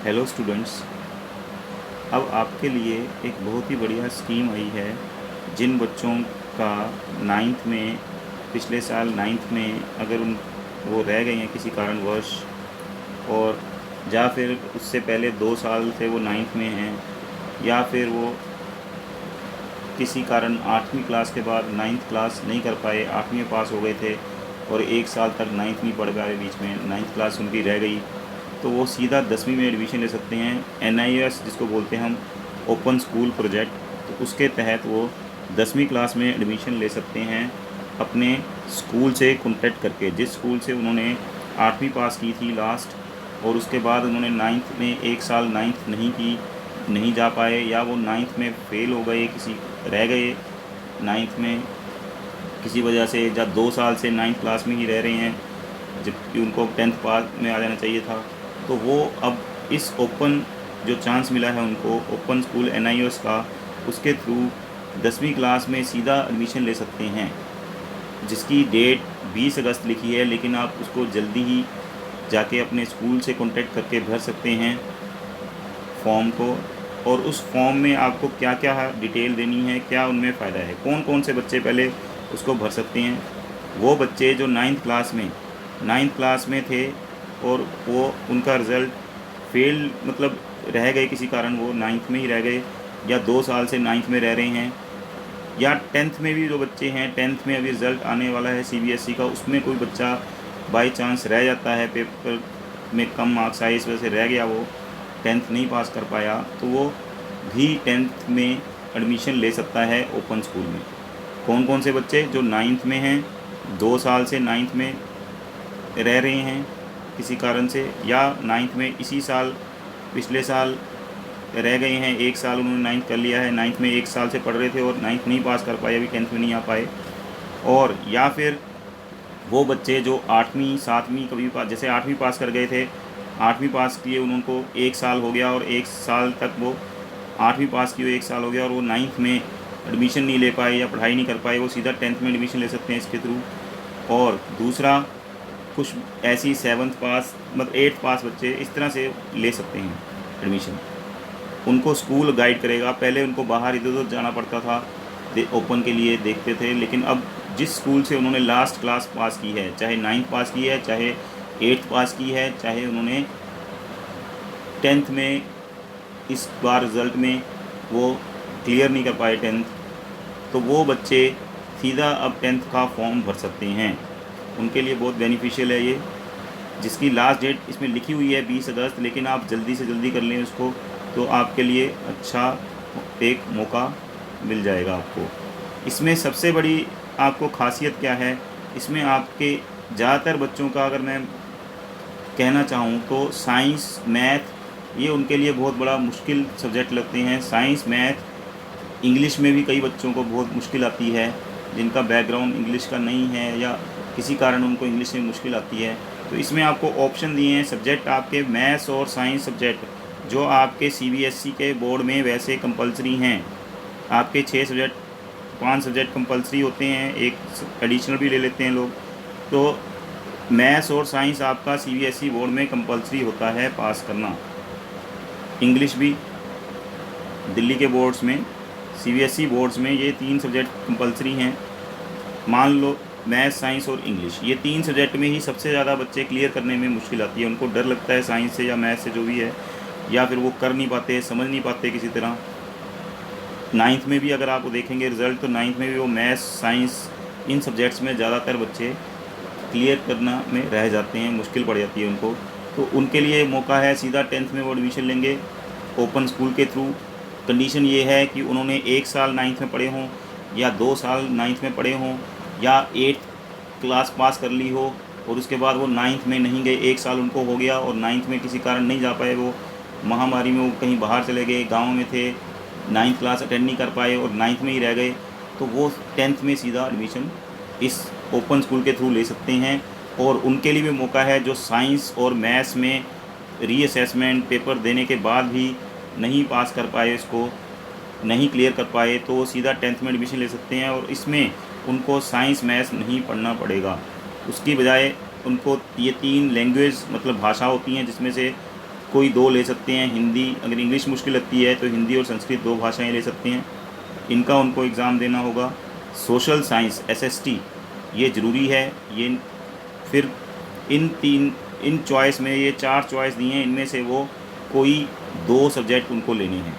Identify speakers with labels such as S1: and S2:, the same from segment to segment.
S1: Hello students. अब आपके लिए एक बहुत ही बढ़िया स्कीम आई है। जिन बच्चों का नाइन्थ में पिछले साल नाइन्थ में अगर उन वो रह गए हैं किसी कारणवश, और या फिर उससे पहले 2 साल से वो नाइन्थ में हैं, या फिर वो किसी कारण 8वीं क्लास के बाद नाइन्थ क्लास नहीं कर पाए, 8वीं में पास हो गए थे और 1 साल तक नाइन्थ नहीं पढ़ पाए, बीच में नाइन्थ क्लास उनकी रह गई, तो वो सीधा 10वीं में एडमिशन ले सकते हैं। NIOS जिसको बोलते हैं हम, ओपन स्कूल प्रोजेक्ट, तो उसके तहत वो 10वीं क्लास में एडमिशन ले सकते हैं अपने स्कूल से कॉन्टैक्ट करके। जिस स्कूल से उन्होंने 8वीं पास की थी लास्ट, और उसके बाद उन्होंने नाइन्थ में 1 साल नाइन्थ नहीं की, नहीं जा पाए, या वो नाइन्थ में फ़ेल हो गए, किसी रह गए नाइन्थ में किसी वजह से, या 2 साल से नाइन्थ क्लास में ही रह रहे हैं जबकि उनको 10th पास में आ जाना चाहिए था, तो वो अब इस ओपन जो चांस मिला है उनको ओपन स्कूल NIOS का, उसके थ्रू 10वीं क्लास में सीधा एडमिशन ले सकते हैं, जिसकी डेट 20 अगस्त लिखी है। लेकिन आप उसको जल्दी ही जाके अपने स्कूल से कॉन्टैक्ट करके भर सकते हैं फॉर्म को। और उस फॉर्म में आपको क्या क्या डिटेल देनी है, क्या उनमें फ़ायदा है, कौन कौन से बच्चे पहले उसको भर सकते हैं। वो बच्चे जो नाइन्थ क्लास में थे और वो उनका रिज़ल्ट फेल, मतलब रह गए किसी कारण, वो नाइन्थ में ही रह गए, या 2 साल से नाइन्थ में रह रहे हैं, या 10th में भी जो बच्चे हैं, 10th में अभी रिज़ल्ट आने वाला है CBSE का, उसमें कोई बच्चा बाई चांस रह जाता है, पेपर में कम मार्क्स आए इस वजह से रह गया, वो 10th नहीं पास कर पाया, तो वो भी 10th में एडमिशन ले सकता है ओपन स्कूल में। कौन कौन से बच्चे जो नाइन्थ में हैं, 2 साल से नाइन्थ में रह रहे हैं किसी कारण से, या नाइन्थ में इसी साल पिछले साल रह गए हैं, 1 साल उन्होंने नाइन्थ कर लिया है, नाइन्थ में 1 साल से पढ़ रहे थे और नाइन्थ नहीं पास कर पाए, अभी 10th में नहीं आ पाए। और या फिर वो बच्चे जो 8वीं 7वीं कभी पास, जैसे 8वीं पास कर गए थे, 8वीं पास किए उनको 1 साल हो गया और 1 साल तक वो 8वीं पास की, 1 साल हो गया और वो नाइन्थ में एडमिशन नहीं ले पाए या पढ़ाई नहीं कर पाए, वो सीधा 10th में एडमिशन ले सकते हैं इसके थ्रू। और दूसरा, कुछ ऐसी 7th पास मतलब 8th पास बच्चे इस तरह से ले सकते हैं एडमिशन। उनको स्कूल गाइड करेगा। पहले उनको बाहर इधर उधर जाना पड़ता था, ओपन के लिए देखते थे, लेकिन अब जिस स्कूल से उन्होंने लास्ट क्लास पास की है, चाहे 9th पास की है, चाहे 8th पास की है, चाहे उन्होंने 10th में इस बार रिज़ल्ट में वो क्लियर नहीं कर पाए 10th, तो वो बच्चे सीधा अब 10th का फॉर्म भर सकते हैं। उनके लिए बहुत बेनिफिशियल है ये, जिसकी लास्ट डेट इसमें लिखी हुई है 20 अगस्त, लेकिन आप जल्दी से जल्दी कर लें उसको, तो आपके लिए अच्छा एक मौका मिल जाएगा आपको। इसमें सबसे बड़ी आपको खासियत क्या है, इसमें आपके ज़्यादातर बच्चों का अगर मैं कहना चाहूँ तो साइंस मैथ, ये उनके लिए बहुत बड़ा मुश्किल सब्जेक्ट लगते हैं। साइंस मैथ, इंग्लिश में भी कई बच्चों को बहुत मुश्किल आती है, जिनका बैकग्राउंड इंग्लिश का नहीं है या किसी कारण उनको इंग्लिश में मुश्किल आती है। तो इसमें आपको ऑप्शन दिए हैं सब्जेक्ट आपके मैथ्स और साइंस सब्जेक्ट, जो आपके CBSE के बोर्ड में वैसे कंपलसरी हैं। आपके 6 सब्जेक्ट, 5 सब्जेक्ट कंपलसरी होते हैं, एक एडिशनल भी ले लेते हैं लोग। तो मैथ्स और साइंस आपका CBSE बोर्ड में कंपलसरी होता है पास करना। इंग्लिश भी दिल्ली के बोर्ड्स में, CBSE बोर्ड्स में ये 3 सब्जेक्ट कंपलसरी हैं। मान लो मैथ्स, साइंस और इंग्लिश, ये 3 सब्जेक्ट में ही सबसे ज़्यादा बच्चे क्लियर करने में मुश्किल आती है। उनको डर लगता है साइंस से या मैथ्स से जो भी है, या फिर वो कर नहीं पाते, समझ नहीं पाते किसी तरह। 9th में भी अगर आप देखेंगे रिज़ल्ट, तो 9th में भी वो मैथ्स, साइंस, इन सब्जेक्ट्स में ज़्यादातर बच्चे क्लियर करना में रह जाते हैं, मुश्किल पड़ जाती है उनको। तो उनके लिए मौका है, सीधा 10th में वो एडमिशन लेंगे ओपन स्कूल के थ्रू। कंडीशन ये है कि उन्होंने 1 साल 9th में पढ़े हों, या 2 साल 9th में पढ़े हों, या 8th क्लास पास कर ली हो और उसके बाद वो 9th में नहीं गए, 1 साल उनको हो गया और 9th में किसी कारण नहीं जा पाए, वो महामारी में वो कहीं बाहर चले गए, गाँव में थे, 9th क्लास अटेंड नहीं कर पाए और 9th में ही रह गए, तो वो 10th में सीधा एडमिशन इस ओपन स्कूल के थ्रू ले सकते हैं। और उनके लिए भी मौका है जो साइंस और मैथ्स में रीअसेसमेंट पेपर देने के बाद भी नहीं पास कर पाए, इसको नहीं क्लियर कर पाए, तो वो सीधा 10th में एडमिशन ले सकते हैं। और इसमें उनको साइंस मैथ्स नहीं पढ़ना पड़ेगा, उसकी बजाय उनको ये 3 लैंग्वेज मतलब भाषा होती हैं, जिसमें से कोई दो ले सकते हैं। हिंदी, अगर इंग्लिश मुश्किल लगती है तो हिंदी और संस्कृत दो भाषाएं ले सकते हैं। इनका उनको एग्ज़ाम देना होगा। सोशल साइंस एसएसटी ये ज़रूरी है। ये फिर इन चॉइस में ये 4 चॉइस दी हैं, इनमें से वो कोई 2 सब्जेक्ट उनको लेने हैं।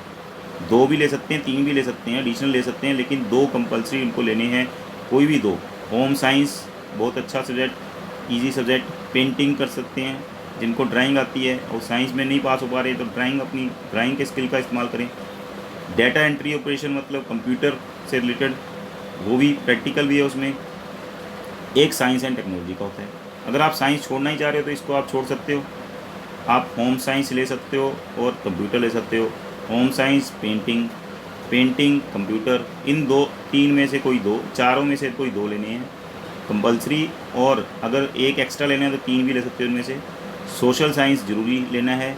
S1: 2 भी ले सकते हैं, 3 भी ले सकते हैं, एडिशनल ले सकते हैं, लेकिन 2 कंपलसरी उनको लेने हैं, कोई भी 2। होम साइंस बहुत अच्छा सब्जेक्ट, इजी सब्जेक्ट। पेंटिंग कर सकते हैं जिनको ड्राइंग आती है और साइंस में नहीं पास हो पा रहे तो अपनी ड्राइंग के स्किल का इस्तेमाल करें। डाटा एंट्री ऑपरेशन मतलब कंप्यूटर से रिलेटेड, वो भी प्रैक्टिकल भी है उसमें। एक साइंस एंड टेक्नोलॉजी का होता है। अगर आप साइंस छोड़ना ही चाह रहे हो तो इसको आप छोड़ सकते हो। आप होम साइंस ले सकते हो और कंप्यूटर ले सकते हो। होम साइंस पेंटिंग कंप्यूटर, इन 3 में से कोई 2, चारों में से कोई 2 लेने हैं कंपलसरी। और अगर एक एक्स्ट्रा लेना है तो 3 भी ले सकते हो उनमें से। सोशल साइंस ज़रूरी लेना है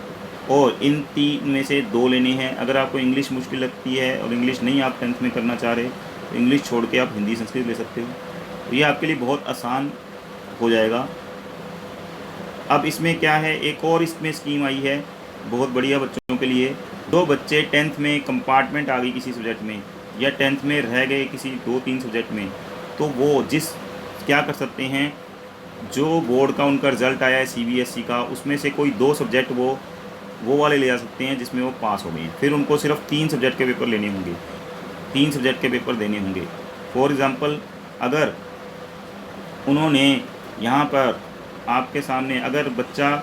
S1: और इन 3 में से 2 लेने हैं। अगर आपको इंग्लिश मुश्किल लगती है और इंग्लिश नहीं आप 10th में करना चाह रहे तो इंग्लिश छोड़ के आप हिंदी संस्कृत ले सकते हो। तो ये आपके लिए बहुत आसान हो जाएगा। अब इसमें क्या है, एक और इसमें स्कीम आई है बहुत बढ़िया बच्चों के लिए। दो बच्चे 10th में कंपार्टमेंट आ गई किसी सब्जेक्ट में, या 10th में रह गए किसी 2-3 सब्जेक्ट में, तो वो क्या कर सकते हैं, जो बोर्ड का उनका रिज़ल्ट आया है सीबीएसई का, उसमें से कोई 2 सब्जेक्ट वो वाले ले जा सकते हैं जिसमें वो पास हो गए हैं। फिर उनको सिर्फ 3 सब्जेक्ट के पेपर लेने होंगे, 3 सब्जेक्ट के पेपर देने होंगे। फॉर एग्ज़ाम्पल, अगर उन्होंने यहाँ पर आपके सामने, अगर बच्चा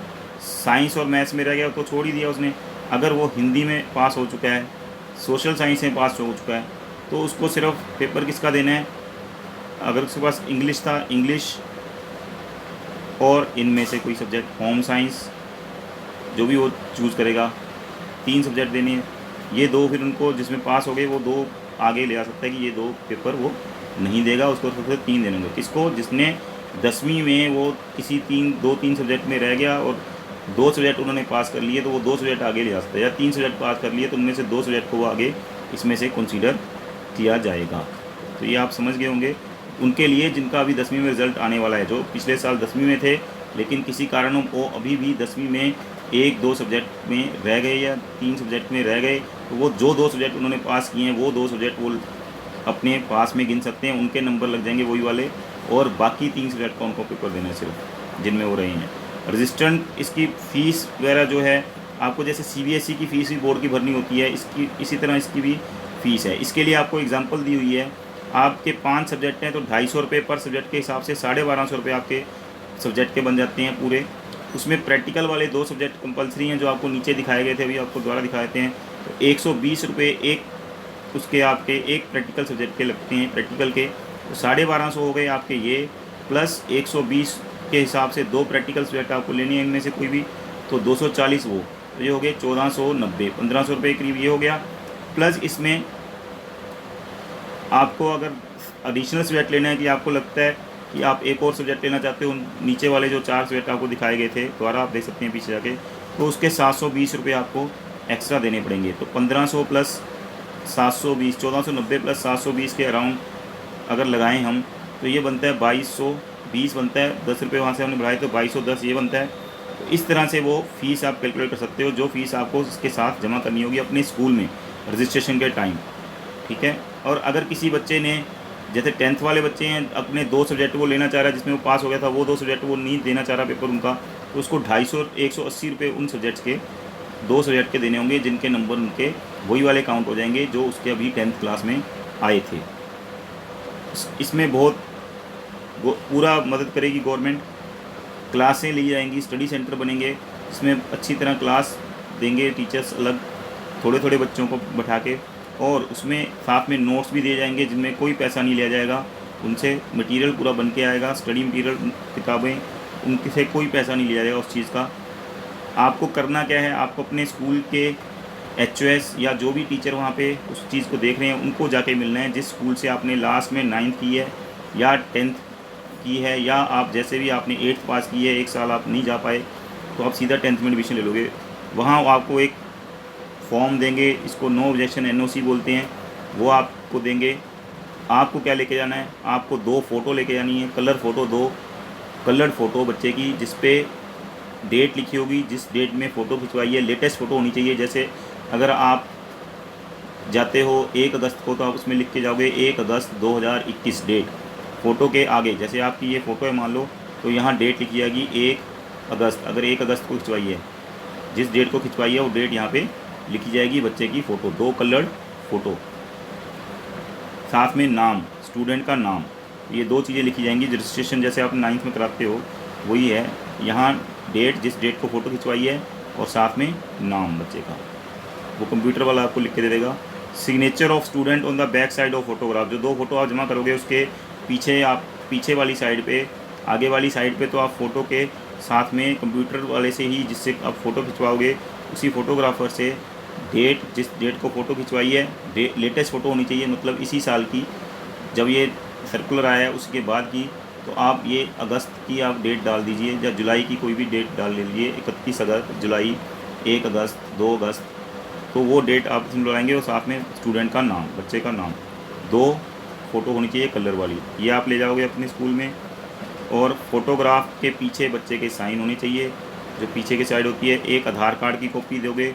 S1: साइंस और मैथ्स में रह गया तो छोड़ ही दिया उसने। अगर वो हिंदी में पास हो चुका है, सोशल साइंस में पास हो चुका है, तो उसको सिर्फ पेपर किसका देना है। अगर उसके पास इंग्लिश था, इंग्लिश और इनमें से कोई सब्जेक्ट, होम साइंस, जो भी वो चूज़ करेगा, 3 सब्जेक्ट देने हैं। ये 2 फिर उनको जिसमें पास हो गए वो 2 आगे ले आ सकता है कि ये 2 पेपर वो नहीं देगा, उसको सिर्फ 3 देने होंगे। किसको, जिसने 10वीं में वो किसी 2-3 सब्जेक्ट में रह गया और 2 सब्जेक्ट उन्होंने पास कर लिए तो वो 2 सब्जेक्ट आगे ले जा सकता है, या 3 सब्जेक्ट पास कर लिए तो उनमें से 2 सब्जेक्ट को वो आगे इसमें से कंसीडर किया जाएगा। तो ये आप समझ गए होंगे उनके लिए जिनका अभी 10वीं में रिज़ल्ट आने वाला है, जो पिछले साल 10वीं में थे लेकिन किसी कारणों वो अभी भी 10वीं में 1-2 सब्जेक्ट में रह गए या 3 सब्जेक्ट में रह गए, तो वो जो 2 सब्जेक्ट उन्होंने पास किए हैं वो 2 सब्जेक्ट वो अपने पास में गिन सकते हैं, उनके नंबर लग जाएंगे वही वाले, और बाकी 3 सब्जेक्ट का उनको पेपर देना है सिर्फ जिनमें वो रहे हैं। रजिस्ट्रेंट, इसकी फ़ीस वगैरह जो है आपको जैसे सीबीएसई की फ़ीस भी बोर्ड की भरनी होती है, इसी तरह इसकी भी फ़ीस है। इसके लिए आपको एग्जांपल दी हुई है। आपके 5 सब्जेक्ट हैं तो 250 रुपये पर सब्जेक्ट के हिसाब से 1250 रुपये आपके सब्जेक्ट के बन जाते हैं पूरे। उसमें प्रैक्टिकल वाले 2 सब्जेक्ट कंपलसरी हैं जो आपको नीचे दिखाए गए थे, अभी आपको दोबारा दिखाए थे हैं, तो 120 रुपये एक उसके आपके एक प्रैक्टिकल सब्जेक्ट के लगते हैं। प्रैक्टिकल के तो 1250 हो गए आपके ये, प्लस 120 के हिसाब से 2 प्रैक्टिकल सब्जेक्ट आपको लेने हैं इनमें से कोई भी, तो 240 वो, तो ये हो गए 1490, 1500 रुपये करीब ये हो गया। प्लस इसमें आपको अगर एडिशनल सब्जेक्ट लेना है कि आपको लगता है कि आप एक और सब्जेक्ट लेना चाहते हो, नीचे वाले जो 4 सब्जेक्ट आपको दिखाए गए थे, दोबारा आप देख सकते हैं पीछे जाके, तो उसके 720 रुपये आपको एक्स्ट्रा देने पड़ेंगे। तो 1500 प्लस 720, 1490 प्लस 720 के अराउंड अगर लगाएं हम, तो ये बनता है 2220 बनता है। 10 रुपये वहाँ से हमने बढ़ाए तो 2210 ये बनता है। तो इस तरह से वो फ़ीस आप कैलकुलेट कर सकते हो, जो फ़ीस आपको इसके साथ जमा करनी होगी अपने स्कूल में रजिस्ट्रेशन के टाइम, ठीक है। और अगर किसी बच्चे ने, जैसे 10th वाले बच्चे हैं, अपने 2 सब्जेक्ट वो लेना चाह रहा है जिसमें वो पास हो गया था, वो 2 सब्जेक्ट वो नहीं देना चाह रहा पेपर उनका, तो उसको 250 180 रुपये उन सब्जेक्ट्स के 2 सब्जेक्ट के देने होंगे जिनके नंबर उनके वही वाले काउंट हो जाएंगे जो उसके अभी 10th क्लास में आए थे। इसमें बहुत पूरा मदद करेगी गवर्नमेंट। क्लासें ली जाएंगी, स्टडी सेंटर बनेंगे, इसमें अच्छी तरह क्लास देंगे टीचर्स अलग थोड़े थोड़े बच्चों को बैठा के, और उसमें साथ में नोट्स भी दिए जाएंगे जिनमें कोई पैसा नहीं लिया जाएगा, उनसे मटेरियल पूरा बन के आएगा, स्टडी मटेरियल, किताबें, उनसे कोई पैसा नहीं लिया जाएगा उस चीज़ का। आपको करना क्या है, आपको अपने स्कूल के एचओएस या जो भी टीचर वहाँ पे उस चीज़ को देख रहे हैं उनको जाके मिलना है। जिस स्कूल से आपने लास्ट में 9th की है या 10th की है, या आप जैसे भी आपने 8th पास की है, एक साल आप नहीं जा पाए तो आप सीधा 10th में एडमिशन ले लोगे। वहाँ आपको एक फॉर्म देंगे, इसको नो ऑब्जेक्शन एनओसी बोलते हैं, वो आपको देंगे। आपको क्या लेके जाना है, आपको 2 फ़ोटो लेके जानी है, कलर फ़ोटो, 2 कलर्ड फ़ोटो बच्चे की, जिस पे डेट लिखी होगी, जिस डेट में फ़ोटो खिंचवाई है, लेटेस्ट फ़ोटो होनी चाहिए। जैसे अगर आप जाते हो 1 अगस्त को, तो आप उसमें लिख के जाओगे 1 अगस्त 2021 डेट। फ़ोटो के आगे जैसे आपकी ये फ़ोटो है मान लो, तो यहाँ डेट लिखी जाएगी 1 अगस्त। अगर 1 अगस्त को खिंचवाई है, जिस डेट को खिंचवाई है वो डेट यहाँ पे लिखी जाएगी, बच्चे की फ़ोटो, 2 कलर्ड फ़ोटो। साथ में नाम, स्टूडेंट का नाम, ये 2 चीज़ें लिखी जाएंगी। रजिस्ट्रेशन जैसे आप 9th में कराते हो वही है, यहाँ डेट, जिस डेट को फ़ोटो खिंचवाई है, और साथ में नाम बच्चे का, वो कंप्यूटर वाला आपको लिख के दे देगा। Signature of student on the back side of photograph, जो 2 फ़ोटो आप जमा करोगे उसके पीछे, आप पीछे वाली साइड पे, आगे वाली साइड पे तो आप फ़ोटो के साथ में कंप्यूटर वाले से ही, जिससे आप फ़ोटो खिंचवाओगे उसी फ़ोटोग्राफ़र से डेट, जिस डेट को फ़ोटो खिंचवाई है, लेटेस्ट फ़ोटो होनी चाहिए, मतलब इसी साल की, जब ये सर्कुलर आया है उसके बाद की। तो आप ये अगस्त की आप डेट डाल दीजिए, या जुलाई की कोई भी डेट डाल लीजिए, 31 अगस्त, जुलाई, 1 अगस्त, 2 अगस्त, तो वो डेट आप इसमें लगाएंगे। और साथ में स्टूडेंट का नाम, बच्चे का नाम, 2 फ़ोटो होनी चाहिए कलर वाली, ये आप ले जाओगे अपने स्कूल में। और फोटोग्राफ के पीछे बच्चे के साइन होने चाहिए, जो पीछे की साइड होती है। एक आधार कार्ड की कॉपी दोगे,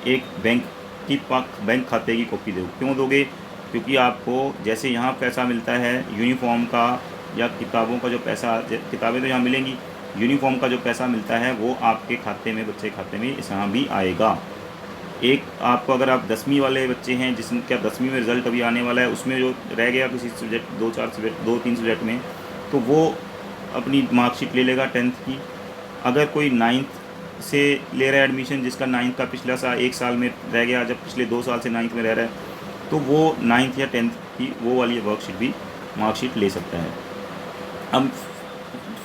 S1: एक बैंक खाते की कॉपी दोगे। क्यों दोगे? क्योंकि आपको जैसे यहाँ पैसा मिलता है यूनिफॉर्म का या किताबों का जो पैसा, किताबें तो यहाँ मिलेंगी, यूनिफॉर्म का जो पैसा मिलता है वो आपके खाते में, बच्चे खाते में इस यहाँ भी आएगा। एक आपको, अगर आप 10वीं वाले बच्चे हैं जिसमें क्या 10वीं में रिज़ल्ट अभी आने वाला है, उसमें जो रह गया किसी सब्जेक्ट, 2-4 सब्जेक्ट, 2-3 सब्जेक्ट में, तो वो अपनी मार्कशीट ले लेगा 10th की। अगर कोई 9th से ले रहा है एडमिशन, जिसका 9th का पिछला साल 1 साल में रह गया, जब पिछले 2 साल से 9th में रह रहा है, तो वो 9th या 10th की वो वाली वर्कशीट भी, मार्कशीट ले सकता है। अब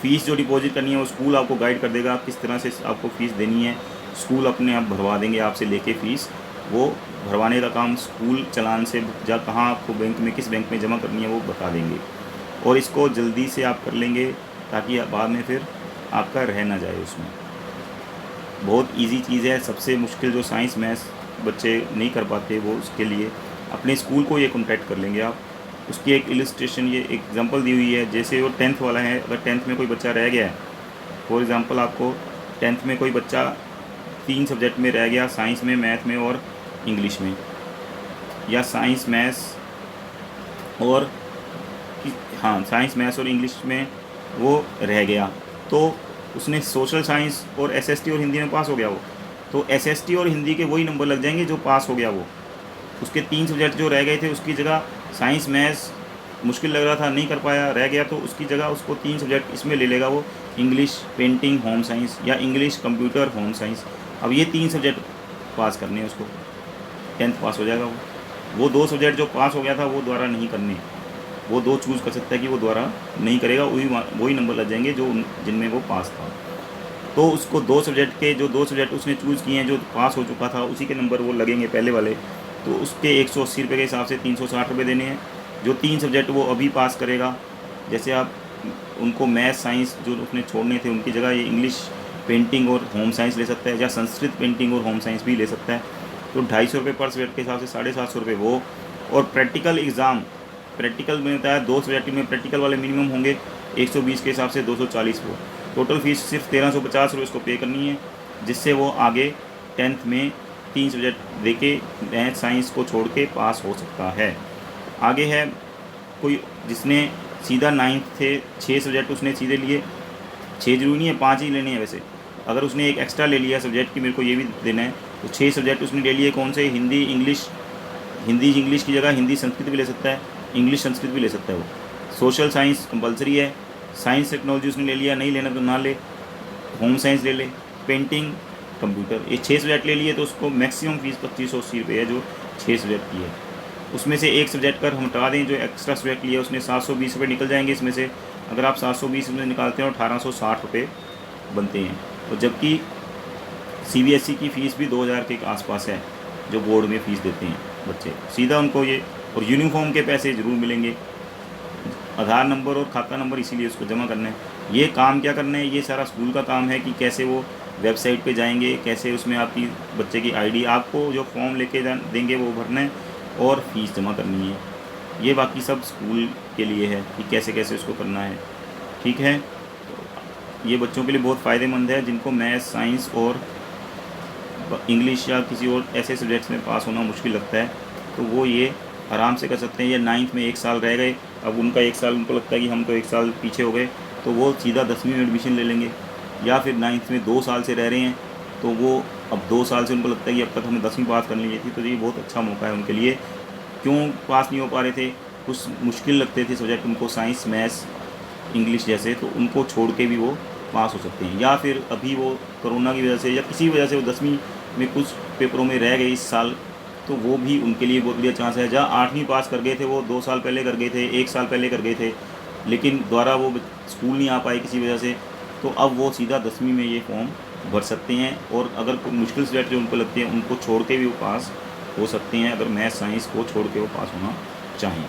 S1: फ़ीस जो डिपॉजिट करनी है वो स्कूल आपको गाइड कर देगा किस तरह से आपको फ़ीस देनी है। स्कूल अपने आप भरवा देंगे आपसे लेके फ़ीस, वो भरवाने का काम स्कूल चालान से, जा कहाँ आपको बैंक में, किस बैंक में जमा करनी है वो बता देंगे। और इसको जल्दी से आप कर लेंगे ताकि बाद में फिर आपका रह ना जाए उसमें। बहुत इजी चीज़ है। सबसे मुश्किल जो साइंस मैथ्स बच्चे नहीं कर पाते, वो उसके लिए अपने स्कूल को ये कॉन्टैक्ट कर लेंगे आप। उसकी एक इलस्ट्रेशन, ये एग्जांपल दी हुई है। जैसे वो 10th वाला है, अगर 10th में कोई बच्चा रह गया है, फॉर एग्ज़ाम्पल आपको 10th में कोई बच्चा 3 सब्जेक्ट में रह गया, साइंस में, मैथ में और इंग्लिश में, या साइंस मैथ्स और हाँ साइंस मैथ्स और इंग्लिश में वो रह गया, तो उसने सोशल साइंस और एसएसटी और हिंदी में पास हो गया वो, तो एसएसटी और हिंदी के वही नंबर लग जाएंगे जो पास हो गया वो। उसके 3 सब्जेक्ट जो रह गए थे, उसकी जगह साइंस मैथ्स मुश्किल लग रहा था, नहीं कर पाया, रह गया, तो उसकी जगह उसको 3 सब्जेक्ट इसमें ले लेगा वो, इंग्लिश पेंटिंग होम साइंस या इंग्लिश कंप्यूटर होम साइंस। अब ये 3 सब्जेक्ट पास करने हैं उसको, 10th पास हो जाएगा वो 2 सब्जेक्ट जो पास हो गया था वो दोबारा नहीं करने, वो 2 चूज़ कर सकता है कि वो दोबारा नहीं करेगा, वही नंबर लग जाएंगे जो जिनमें वो पास था। तो उसको 2 सब्जेक्ट के, जो 2 सब्जेक्ट उसने चूज़ किए हैं, जो पास हो चुका था, उसी के नंबर वो लगेंगे पहले वाले। तो उसके 180 रुपये के हिसाब से 360 रुपये देने हैं। जो 3 सब्जेक्ट वो अभी पास करेगा, जैसे आप उनको मैथ साइंस जो उसने छोड़ने थे, उनकी जगह ये इंग्लिश पेंटिंग और होम साइंस ले सकता है, या संस्कृत पेंटिंग और होम साइंस भी ले सकता है। तो 250 रुपये पर सब्जेक्ट के हिसाब से 750 रुपये वो। और प्रैक्टिकल एग्ज़ाम, प्रैक्टिकल में होता है 2 सब्जेक्ट में प्रैक्टिकल वाले मिनिमम होंगे, 120 के हिसाब से 240 वो। टोटल फ़ीस सिर्फ 1350 रुपये उसको पे करनी है, जिससे वो आगे 10th में 3 सब्जेक्ट दे के मैथ साइंस को छोड़ के पास हो सकता है। आगे है कोई जिसने सीधा 9th थे, 6 सब्जेक्ट उसने सीधे लिए, 6 जरूरी नहीं है, 5 ही लेने हैं वैसे। अगर उसने एक एक्स्ट्रा ले लिया सब्जेक्ट कि मेरे को ये भी देना है, तो 6 सब्जेक्ट उसने ले लिए। कौन से? हिंदी इंग्लिश, हिंदी इंग्लिश की जगह हिंदी संस्कृत भी ले सकता है, इंग्लिश संस्कृत भी ले सकता है वो। सोशल साइंस कंपलसरी है। साइंस टेक्नोलॉजी उसने ले लिया, नहीं लेना तो ना ले। होम साइंस ले ले, पेंटिंग, कंप्यूटर, ये 6 सब्जेक्ट ले लिए, तो उसको मैक्सिमम फ़ीस 2580 रुपये है, जो 6 सब्जेक्ट की है। उसमें से एक सब्जेक्ट कर हम हटा दें, जो एक्स्ट्रा सब्जेक्ट लिया उसने, 720 रुपये निकल जाएंगे इसमें से। अगर आप 720 रुपये निकालते हैं और 1860 रुपये बनते हैं। और जबकि सीबीएसई की फ़ीस भी 2000 के आसपास है, जो बोर्ड में फ़ीस देते हैं बच्चे, सीधा उनको ये। और यूनिफॉर्म के पैसे ज़रूर मिलेंगे, आधार नंबर और खाता नंबर इसीलिए उसको जमा करना है। ये काम क्या करना है, ये सारा स्कूल का काम है कि कैसे वो वेबसाइट पे जाएंगे, कैसे उसमें आपकी बच्चे की आईडी, आपको जो फॉर्म लेके देंगे वो भरना है और फ़ीस जमा करनी है। ये बाकी सब स्कूल के लिए है कि कैसे कैसे उसको करना है। ठीक है, ये बच्चों के लिए बहुत फ़ायदेमंद है जिनको मैथ्स, साइंस और इंग्लिश या किसी और ऐसे सब्जेक्ट्स में पास होना मुश्किल लगता है, तो वो ये आराम से कर सकते हैं। या 9th में 1 साल रह गए, अब उनका 1 साल उनको लगता है कि हम तो 1 साल पीछे हो गए, तो वो सीधा 10वीं में एडमिशन ले लेंगे। या फिर 9th में 2 साल से रह रहे हैं, तो वो अब 2 साल से उनको लगता है कि अब तक हमें 10वीं पास करनी चाहिए थी, तो ये बहुत अच्छा मौका है उनके लिए। क्यों पास नहीं हो पा रहे थे, कुछ मुश्किल लगते थे सब्जेक्ट उनको, साइंस, मैथ्स, इंग्लिश जैसे, तो उनको छोड़ के भी वो पास हो सकते हैं। या फिर अभी वो कोरोना की वजह से या किसी वजह से वो 10वीं में कुछ पेपरों में रह गए इस साल, तो वो भी उनके लिए बहुत बढ़िया चांस है। जहाँ 8वीं पास कर गए थे, वो 2 साल पहले कर गए थे, 1 साल पहले कर गए थे, लेकिन दोबारा वो स्कूल नहीं आ पाए किसी वजह से, तो अब वो सीधा 10वीं में ये फॉर्म भर सकते हैं। और अगर कोई मुश्किल सब्जेक्ट जो उनको लगते हैं उनको छोड़ के भी वो पास हो सकते हैं, अगर मैथ साइंस को छोड़ के वो पास होना चाहें।